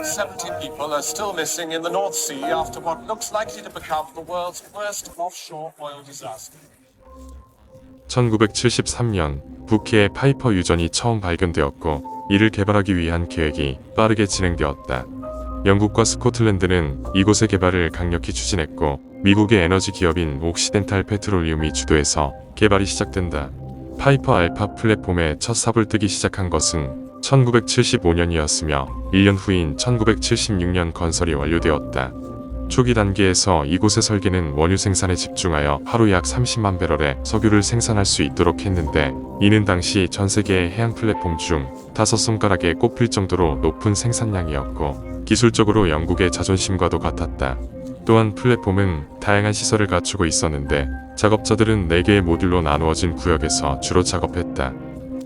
70 people are still missing in the North Sea after what looks likely to become the world's worst offshore oil disaster. 1973년 북해의 파이퍼 유전이 처음 발견되었고 이를 개발하기 위한 계획이 빠르게 진행되었다. 영국과 스코틀랜드는 이곳의 개발을 강력히 추진했고 미국의 에너지 기업인 옥시덴탈 페트롤리움이 주도해서 개발이 시작된다. 파이퍼 알파 플랫폼의 첫 삽을 뜨기 시작한 것은 1975년이었으며 1년 후인 1976년 건설이 완료되었다. 초기 단계에서 이곳의 설계는 원유 생산에 집중하여 하루 약 30만 배럴의 석유를 생산할 수 있도록 했는데 이는 당시 전 세계의 해양 플랫폼 중 5손가락에 꼽힐 정도로 높은 생산량이었고 기술적으로 영국의 자존심과도 같았다. 또한 플랫폼은 다양한 시설을 갖추고 있었는데 작업자들은 4개의 모듈로 나누어진 구역에서 주로 작업했다.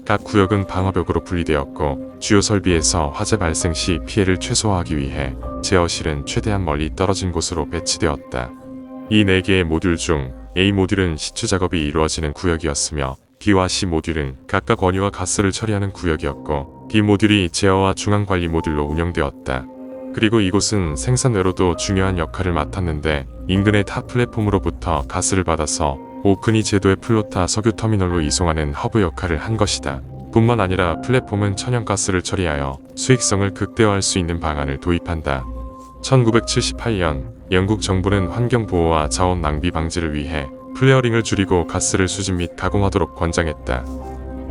각 구역은 방화벽으로 분리되었고 주요 설비에서 화재 발생 시 피해를 최소화하기 위해 제어실은 최대한 멀리 떨어진 곳으로 배치되었다. 이 4개의 모듈 중 A 모듈은 시추 작업이 이루어지는 구역이었으며 B와 C 모듈은 각각 원유와 가스를 처리하는 구역이었고 D 모듈이 제어와 중앙관리 모듈로 운영되었다. 그리고 이곳은 생산 외로도 중요한 역할을 맡았는데 인근의 타 플랫폼으로부터 가스를 받아서 오크니 제도의 플로타 석유 터미널로 이송하는 허브 역할을 한 것이다. 뿐만 아니라 플랫폼은 천연가스를 처리하여 수익성을 극대화할 수 있는 방안을 도입한다. 1978년 영국 정부는 환경보호와 자원 낭비 방지를 위해 플레어링을 줄이고 가스를 수집 및 가공하도록 권장했다.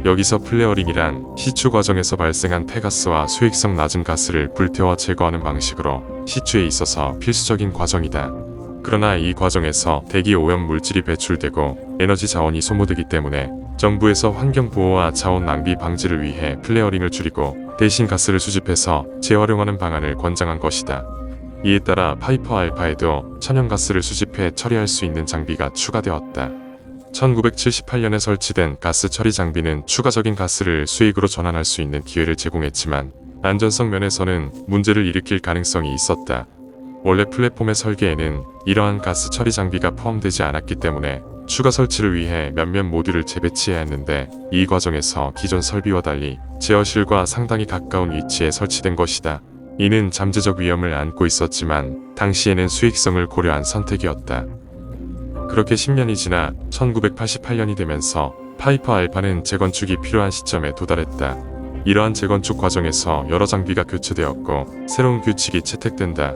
여기서 플레어링이란 시추 과정에서 발생한 폐가스와 수익성 낮은 가스를 불태워 제거하는 방식으로 시추에 있어서 필수적인 과정이다. 그러나 이 과정에서 대기 오염 물질이 배출되고 에너지 자원이 소모되기 때문에 정부에서 환경보호와 자원 낭비 방지를 위해 플레어링을 줄이고 대신 가스를 수집해서 재활용하는 방안을 권장한 것이다. 이에 따라 파이퍼 알파에도 천연가스를 수집해 처리할 수 있는 장비가 추가되었다. 1978년에 설치된 가스 처리 장비는 추가적인 가스를 수익으로 전환할 수 있는 기회를 제공했지만 안전성 면에서는 문제를 일으킬 가능성이 있었다. 원래 플랫폼의 설계에는 이러한 가스 처리 장비가 포함되지 않았기 때문에 추가 설치를 위해 몇몇 모듈을 재배치해야 했는데 이 과정에서 기존 설비와 달리 제어실과 상당히 가까운 위치에 설치된 것이다. 이는 잠재적 위험을 안고 있었지만 당시에는 수익성을 고려한 선택이었다. 그렇게 10년이 지나 1988년이 되면서 파이퍼 알파는 재건축이 필요한 시점에 도달했다. 이러한 재건축 과정에서 여러 장비가 교체되었고 새로운 규칙이 채택된다.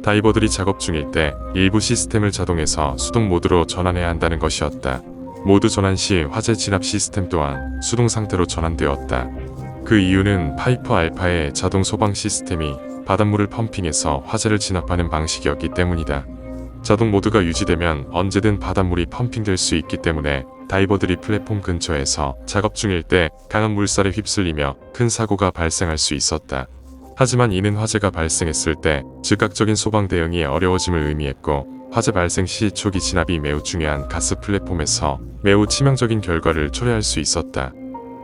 다이버들이 작업 중일 때 일부 시스템을 자동에서 수동 모드로 전환해야 한다는 것이었다. 모드 전환 시 화재 진압 시스템 또한 수동 상태로 전환되었다. 그 이유는 파이퍼 알파의 자동 소방 시스템이 바닷물을 펌핑해서 화재를 진압하는 방식이었기 때문이다. 자동 모드가 유지되면 언제든 바닷물이 펌핑될 수 있기 때문에 다이버들이 플랫폼 근처에서 작업 중일 때 강한 물살에 휩쓸리며 큰 사고가 발생할 수 있었다. 하지만 이는 화재가 발생했을 때 즉각적인 소방 대응이 어려워짐을 의미했고 화재 발생 시 초기 진압이 매우 중요한 가스 플랫폼에서 매우 치명적인 결과를 초래할 수 있었다.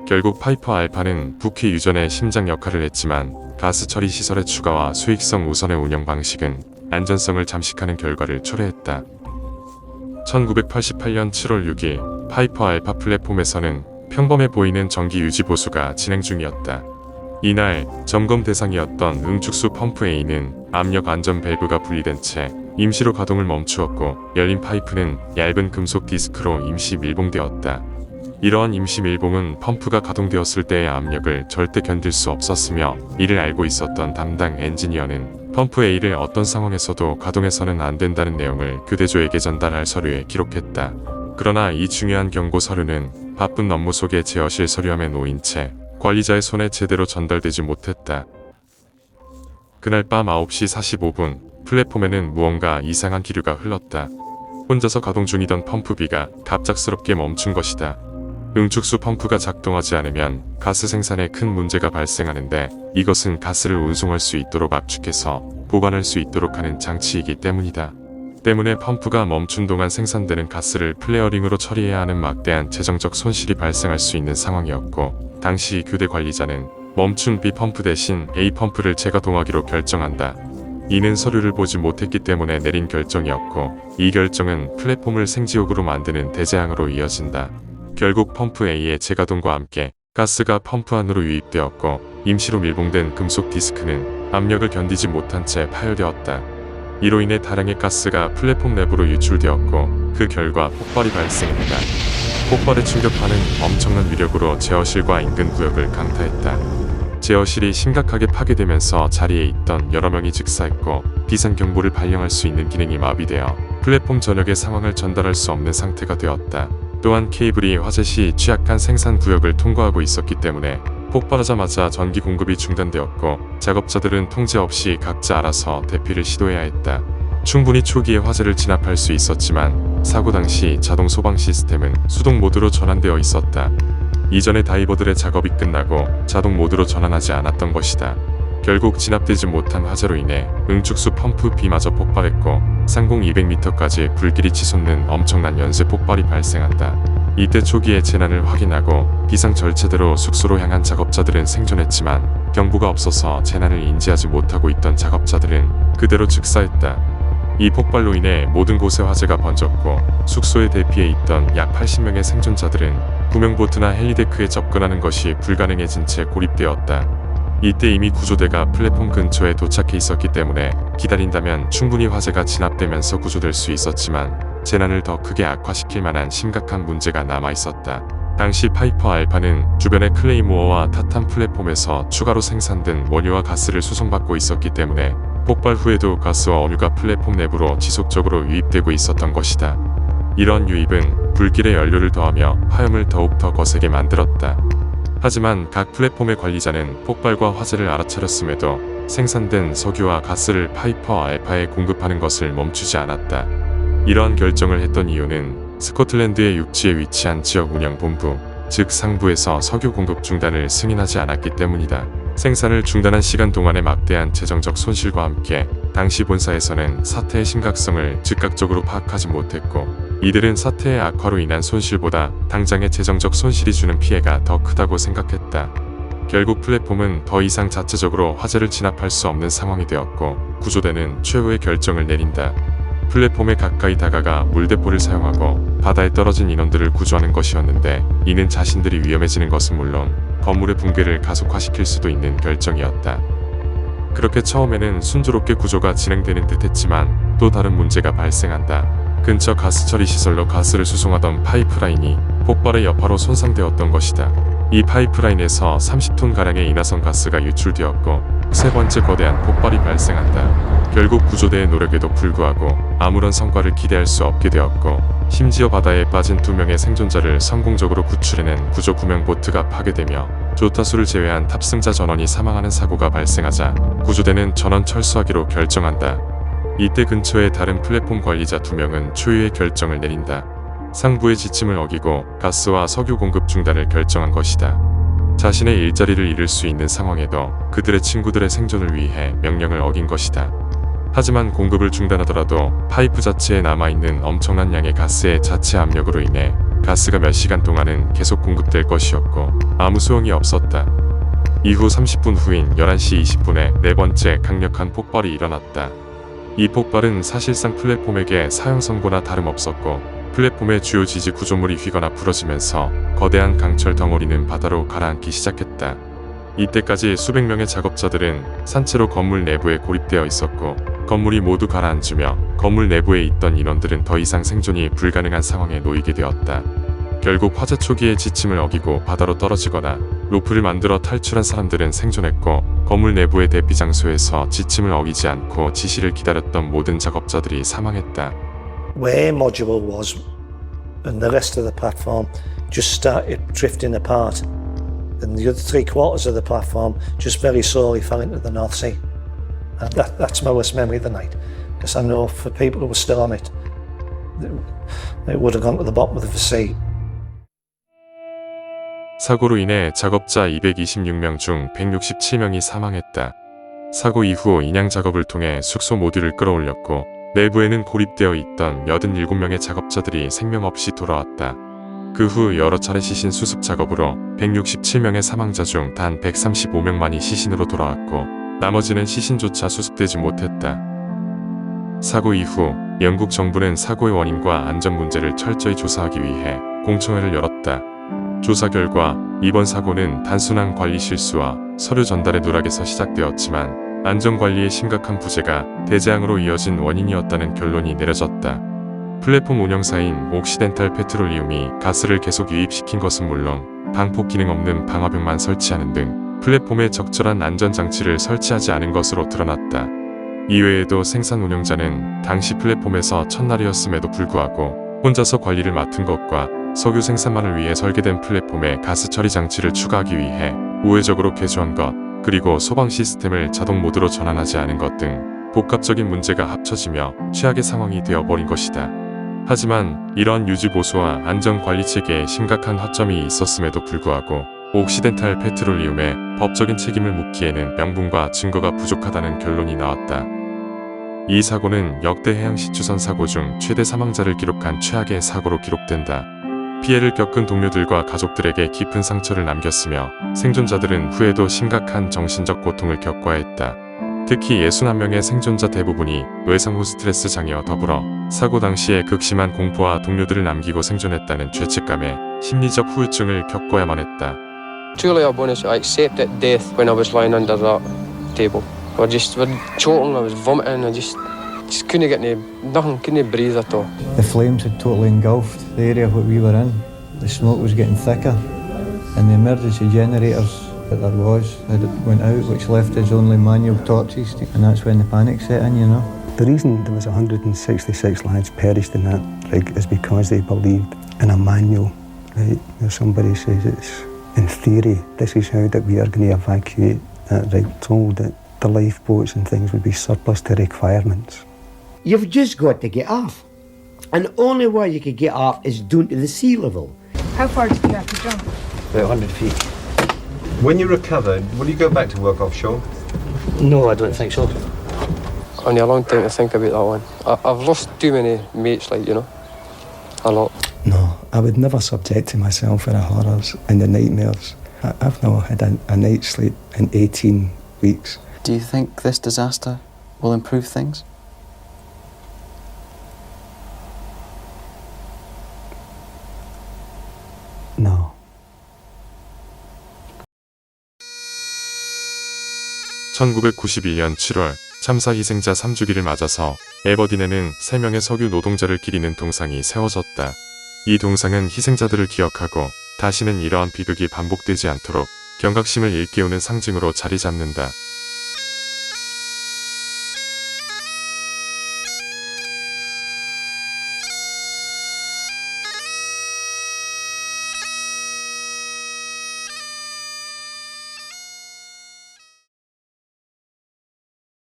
결국 파이퍼 알파는 북해 유전의 심장 역할을 했지만 가스 처리 시설의 추가와 수익성 우선의 운영 방식은 안전성을 잠식하는 결과를 초래했다. 1988년 7월 6일 파이퍼 알파 플랫폼에서는 평범해 보이는 전기 유지 보수가 진행 중이었다. 이날 점검 대상이었던 응축수 펌프 A는 압력 안전 밸브가 분리된 채 임시로 가동을 멈추었고 열린 파이프는 얇은 금속 디스크로 임시 밀봉되었다. 이러한 임시 밀봉은 펌프가 가동되었을 때의 압력을 절대 견딜 수 없었으며 이를 알고 있었던 담당 엔지니어는 펌프 A를 어떤 상황에서도 가동해서는 안 된다는 내용을 교대조에게 전달할 서류에 기록했다. 그러나 이 중요한 경고 서류는 바쁜 업무 속에 제어실 서류함에 놓인 채 관리자의 손에 제대로 전달되지 못했다. 그날 밤 9시 45분 플랫폼에는 무언가 이상한 기류가 흘렀다. 혼자서 가동 중이던 펌프 B가 갑작스럽게 멈춘 것이다. 응축수 펌프가 작동하지 않으면 가스 생산에 큰 문제가 발생하는데 이것은 가스를 운송할 수 있도록 압축해서 보관할 수 있도록 하는 장치이기 때문이다. 때문에 펌프가 멈춘 동안 생산되는 가스를 플레어링으로 처리해야 하는 막대한 재정적 손실이 발생할 수 있는 상황이었고 당시 교대 관리자는 멈춘 B 펌프 대신 A 펌프를 재가동하기로 결정한다. 이는 서류를 보지 못했기 때문에 내린 결정이었고 이 결정은 플랫폼을 생지옥으로 만드는 대재앙으로 이어진다. 결국 펌프 A의 재가동과 함께 가스가 펌프 안으로 유입되었고 임시로 밀봉된 금속 디스크는 압력을 견디지 못한 채 파열되었다. 이로 인해 다량의 가스가 플랫폼 내부로 유출되었고 그 결과 폭발이 발생했다. 폭발의 충격파는 엄청난 위력으로 제어실과 인근 구역을 강타했다. 제어실이 심각하게 파괴되면서 자리에 있던 여러 명이 즉사했고 비상경보를 발령할 수 있는 기능이 마비되어 플랫폼 전역의 상황을 전달할 수 없는 상태가 되었다. 또한 케이블이 화재 시 취약한 생산 구역을 통과하고 있었기 때문에 폭발하자마자 전기 공급이 중단되었고 작업자들은 통제 없이 각자 알아서 대피를 시도해야 했다. 충분히 초기에 화재를 진압할 수 있었지만 사고 당시 자동 소방 시스템은 수동 모드로 전환되어 있었다. 이전에 다이버들의 작업이 끝나고 자동 모드로 전환하지 않았던 것이다. 결국 진압되지 못한 화재로 인해 응축수 펌프 B마저 폭발했고 상공 200m까지 불길이 치솟는 엄청난 연쇄 폭발이 발생한다. 이때 초기에 재난을 확인하고 비상 절차대로 숙소로 향한 작업자들은 생존했지만 경보가 없어서 재난을 인지하지 못하고 있던 작업자들은 그대로 즉사했다. 이 폭발로 인해 모든 곳에 화재가 번졌고 숙소에 대피해 있던 약 80명의 생존자들은 구명보트나 헬리데크에 접근하는 것이 불가능해진 채 고립되었다. 이때 이미 구조대가 플랫폼 근처에 도착해 있었기 때문에 기다린다면 충분히 화재가 진압되면서 구조될 수 있었지만 재난을 더 크게 악화시킬 만한 심각한 문제가 남아 있었다. 당시 파이퍼 알파는 주변의 클레이모어와 타탄 플랫폼에서 추가로 생산된 원유와 가스를 수송받고 있었기 때문에 폭발 후에도 가스와 원유가 플랫폼 내부로 지속적으로 유입되고 있었던 것이다. 이런 유입은 불길에 연료를 더하며 화염을 더욱 더 거세게 만들었다. 하지만 각 플랫폼의 관리자는 폭발과 화재를 알아차렸음에도 생산된 석유와 가스를 파이퍼 알파에 공급하는 것을 멈추지 않았다. 이러한 결정을 했던 이유는 스코틀랜드의 육지에 위치한 지역 운영본부, 즉 상부에서 석유 공급 중단을 승인하지 않았기 때문이다. 생산을 중단한 시간 동안의 막대한 재정적 손실과 함께 당시 본사에서는 사태의 심각성을 즉각적으로 파악하지 못했고 이들은 사태의 악화로 인한 손실보다 당장의 재정적 손실이 주는 피해가 더 크다고 생각했다. 결국 플랫폼은 더 이상 자체적으로 화재를 진압할 수 없는 상황이 되었고 구조대는 최후의 결정을 내린다. 플랫폼에 가까이 다가가 물대포를 사용하고 바다에 떨어진 인원들을 구조하는 것이었는데 이는 자신들이 위험해지는 것은 물론 건물의 붕괴를 가속화시킬 수도 있는 결정이었다. 그렇게 처음에는 순조롭게 구조가 진행되는 듯 했지만 또 다른 문제가 발생한다. 근처 가스 처리 시설로 가스를 수송하던 파이프라인이 폭발의 여파로 손상되었던 것이다. 이 파이프라인에서 30톤가량의 인화성 가스가 유출되었고 세 번째 거대한 폭발이 발생한다. 결국 구조대의 노력에도 불구하고 아무런 성과를 기대할 수 없게 되었고 심지어 바다에 빠진 2명의 생존자를 성공적으로 구출해낸 구조 구명보트가 파괴되며 조타수를 제외한 탑승자 전원이 사망하는 사고가 발생하자 구조대는 전원 철수하기로 결정한다. 이때 근처의 다른 플랫폼 관리자 2명은 초유의 결정을 내린다. 상부의 지침을 어기고 가스와 석유 공급 중단을 결정한 것이다. 자신의 일자리를 잃을 수 있는 상황에도 그들의 친구들의 생존을 위해 명령을 어긴 것이다. 하지만 공급을 중단하더라도 파이프 자체에 남아있는 엄청난 양의 가스의 자체 압력으로 인해 가스가 몇 시간 동안은 계속 공급될 것이었고 아무 소용이 없었다. 이후 30분 후인 11시 20분에 네 번째 강력한 폭발이 일어났다. 이 폭발은 사실상 플랫폼에게 사형 선고나 다름없었고 플랫폼의 주요 지지 구조물이 휘거나 부러지면서 거대한 강철 덩어리는 바다로 가라앉기 시작했다. 이때까지 수백 명의 작업자들은 산채로 건물 내부에 고립되어 있었고 건물이 모두 가라앉으며 건물 내부에 있던 인원들은 더 이상 생존이 불가능한 상황에 놓이게 되었다. 결국 화재 초기의 지침을 어기고 바다로 떨어지거나 로프를 만들어 탈출한 사람들은 생존했고 건물 내부의 대피 장소에서 지침을 어기지 않고 지시를 기다렸던 모든 작업자들이 사망했다. Where module was and the rest of the platform just started drifting apart, and the other 3/4 of the platform just very slowly fell into the North Sea. And that's my worst memory of the night, because I know for people who were still on it, it would have gone to the bottom of the sea. 사고로 인해 작업자 226명 중 167명이 사망했다. 사고 이후 인양 작업을 통해 숙소 모듈을 끌어올렸고 내부에는 고립되어 있던 87명의 작업자들이 생명 없이 돌아왔다. 그 후 여러 차례 시신 수습 작업으로 167명의 사망자 중 단 135명만이 시신으로 돌아왔고 나머지는 시신조차 수습되지 못했다. 사고 이후 영국 정부는 사고의 원인과 안전 문제를 철저히 조사하기 위해 공청회를 열었다. 조사 결과 이번 사고는 단순한 관리 실수와 서류 전달의 누락에서 시작되었지만 안전관리의 심각한 부재가 대재앙으로 이어진 원인이었다는 결론이 내려졌다. 플랫폼 운영사인 옥시덴탈 페트롤리움이 가스를 계속 유입시킨 것은 물론 방폭 기능 없는 방화벽만 설치하는 등 플랫폼에 적절한 안전장치를 설치하지 않은 것으로 드러났다. 이외에도 생산 운영자는 당시 플랫폼에서 첫날이었음에도 불구하고 혼자서 관리를 맡은 것과 석유 생산만을 위해 설계된 플랫폼에 가스 처리 장치를 추가하기 위해 우회적으로 개조한 것, 그리고 소방 시스템을 자동 모드로 전환하지 않은 것 등 복합적인 문제가 합쳐지며 최악의 상황이 되어버린 것이다. 하지만 이러한 유지 보수와 안전 관리 체계에 심각한 허점이 있었음에도 불구하고 옥시덴탈 페트롤리움에 법적인 책임을 묻기에는 명분과 증거가 부족하다는 결론이 나왔다. 이 사고는 역대 해양 시추선 사고 중 최대 사망자를 기록한 최악의 사고로 기록된다. 피해를 겪은 동료들과 가족들에게 깊은 상처를 남겼으며 생존자들은 후에도 심각한 정신적 고통을 겪어야 했다. 특히 61명의 생존자 대부분이 외상후 스트레스 장애와 더불어 사고 당시에 극심한 공포와 동료들을 남기고 생존했다는 죄책감에 심리적 후유증을 겪어야만 했다. Truly, I'll be honest, I accepted death when I was lying under that table. I was choking, I was vomiting, I just couldn't get nothing, couldn't breathe at all. The flames had totally engulfed the area what we were in. The smoke was getting thicker, and the emergency generators that there was had went out, which left us only manual torches, and that's when the panic set in, you know. The reason there was 166 lads perished in that rig is because they believed in a manual, right? Where somebody says it's, in theory, this is how that we are going to evacuate that rig, told that the lifeboats and things would be surplus to requirements. You've just got to get off. And the only way you could get off is down to the sea level. How far did you have to jump? About 100 feet. When you recovered, will you go back to work offshore? No, I don't think so. Only a long time to think about that one. I've lost too many mates, like, you know, a lot. No, I would never subject myself to the horrors and the nightmares. I've not had a night's sleep in 18 weeks. Do you think this disaster will improve things? No. 1991년 7월 참사 희생자 3주기를 맞아서 에버딘에는 3명의 석유 노동자를 기리는 동상이 세워졌다. 이 동상은 희생자들을 기억하고 다시는 이러한 비극이 반복되지 않도록 경각심을 일깨우는 상징으로 자리 잡는다.